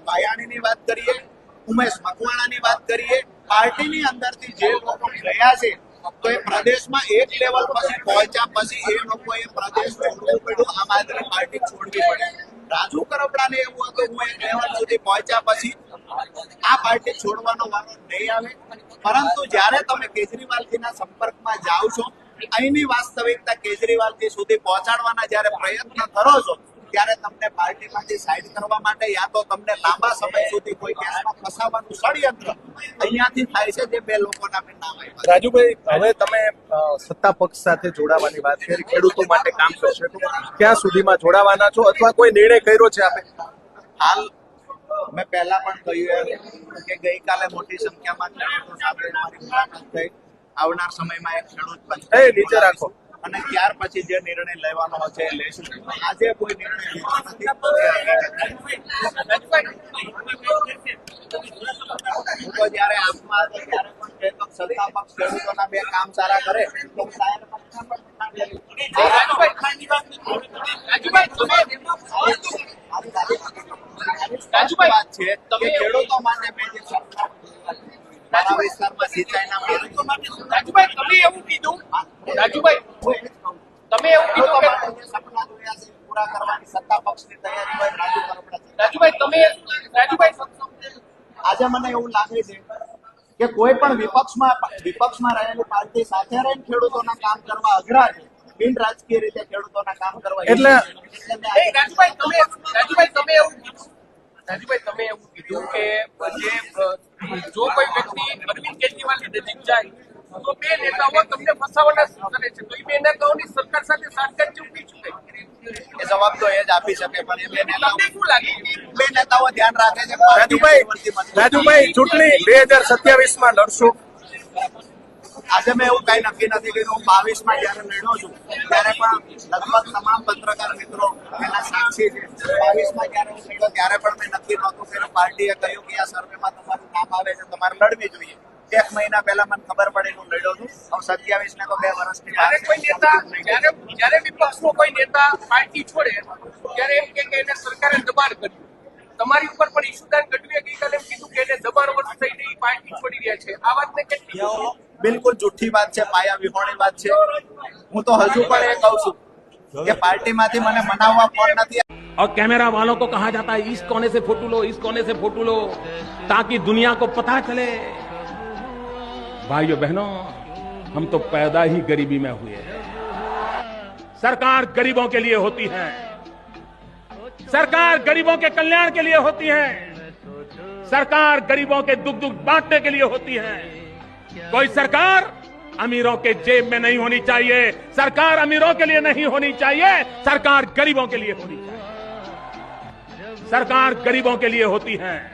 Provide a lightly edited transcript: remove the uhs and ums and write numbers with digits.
ભાયાણીની વાત કરીએ, ઉમેશ મકવાણાની વાત કરીએ, પાર્ટીની અંદરથી જે લોકો ગયા છે તો એ પ્રદેશમાં એક લેવલ પછી પહોંચ્યા પછી એ લોકોએ પ્રદેશ છોડવું પડ્યું, આમ આદમી પાર્ટી છોડવી પડે. રાજુ કરપડાને એવું હતું હું એક લેવલ સુધી પહોંચ્યા પછી આ પાર્ટી છોડવાનો વારો નહીં આવે, પરંતુ જ્યારે તમે કેજરીવાલજીના સંપર્કમાં જાઓ છો, અહીંની વાસ્તવિકતા કેજરીવાલજી સુધી પહોંચાડવાના જ્યારે પ્રયત્ન કરો છો ત્યારે તમને પાર્ટીમાંથી સાઈડ કરવા માટે યા તો તમને લાંબા સમય સુધી કોઈ કેસમાં ફસાવવાનું ષડયંત્ર અહીંયાથી થાય છે, જે બે લોકોના મેં નામ આપ્યા. રાજુભાઈ, હવે તમે સત્તા પક્ષ સાથે જોડાવાની વાત કરી, ખેડૂતો માટે કામ કરશો, ક્યાં સુધીમાં જોડાવાના છો અથવા કોઈ નિર્ણય કર્યો છે આપે? હાલ મેં પહેલા પણ કહ્યું કે ગઈકાલે મોટી સંખ્યામાં ખેડૂતો સાથે મારી મુલાકાત થઈ. આવનાર સમયમાં એક ખેડૂત પંચાયત નીચે રાખો અને ત્યાર પછી જે નિર્ણય લેવાનો હશે એ લેશું. આજે કોઈ નિર્ણય લીધો નથી. હું તો જયારે આપમાં હતો ત્યારે પણ કહેતો સત્તા પક્ષ ખેડૂતોના બે કામ સારા કરે તો વાત છે કે ખેડૂતો માટે મેં જે મારા વિસ્તારમાં સિંચાઈના રાજુભાઈ તમે એવું કીધું કે સપના જોયા છે પૂરા કરવાની સત્તા પક્ષની તૈયારી હોય રાજુ કરપડા. રાજુભાઈ આજે મને એવું લાગે છે કે કોઈ પણ વિપક્ષમાં રહેલી પાર્ટી સાથે રહીને ખેડૂતોના કામ કરવા અઘરા છે, બિન રાજકીય રીતે ખેડૂતોના કામ કરવા એટલે રાજુભાઈ તમે એવું કીધું કે જો કોઈ વ્યક્તિ અરવિંદ કેજરીવાલની નજીક જાય તો બે નેતાઓ તમને ફસાવાના કરે છે, તો એ બે નેતાઓની સરકાર સાથે સાટગાંઠ ચૂંટણી ચૂકે એ જવાબ તો એ જ આપી શકે, પણ એ બે નેતાઓ શું લાગે બે નેતાઓ ધ્યાન રાખે છે. રાજુભાઈ, ચૂંટણી 2027માં લડશું. આજે મેં એવું કઈ નક્કી નથી કર્યું. હું 22માં જયારે લડ્યો છું ત્યારે પણ લગભગ તમામ પત્રકાર મિત્રો એના સાક્ષી છે. 22માં જયારે હું લડ્યો ત્યારે પણ મેં નક્કી નહોતું કર્યું. પાર્ટીએ કહ્યું કે આ સર્વેમાં તમારું નામ આવે છે, તમારે લડવી જોઈએ. એક મહિના પહેલા મને ખબર પડે હું લડ્યો છું. હવે 27 ને તો 2 વર્ષની જ્યારે કોઈ નેતા જ્યારે વિપક્ષનો કોઈ નેતા પાર્ટી છોડે ત્યારે એમ કે એને સરકારે દબાણ કર્યું. તમારી ઉપર પણ ઈશુદાન ગઢવીએ ગઈકાલે એમ કીધું કે એને દબાણ વર્ષ થઈને પાર્ટી છોડી રહ્યા છે. આ વાતને કેટલી બિલકુલ જુઠ્ઠી વાત છે, પાયા વિહોણી વાત છે. હું તો હજુ પણ એ કહું છું કે પાર્ટીમાંથી મને મનાવવા ફોન નથી. और कैमरा वालों को कहा जाता है इस कोने से फोटो लो, इस कोने से फोटो लो, ताकि दुनिया को पता चले। भाइयों बहनों, हम तो पैदा ही गरीबी में हुए हैं। सरकार गरीबों के लिए होती है, सरकार गरीबों के कल्याण के लिए होती है, सरकार गरीबों के दुख दुख बांटने के लिए होती है। कोई सरकार अमीरों के जेब में नहीं होनी चाहिए, सरकार अमीरों के लिए नहीं होनी चाहिए, सरकार गरीबों के लिए होनी चाहिए। सरकार गरीबों के लिए होती है।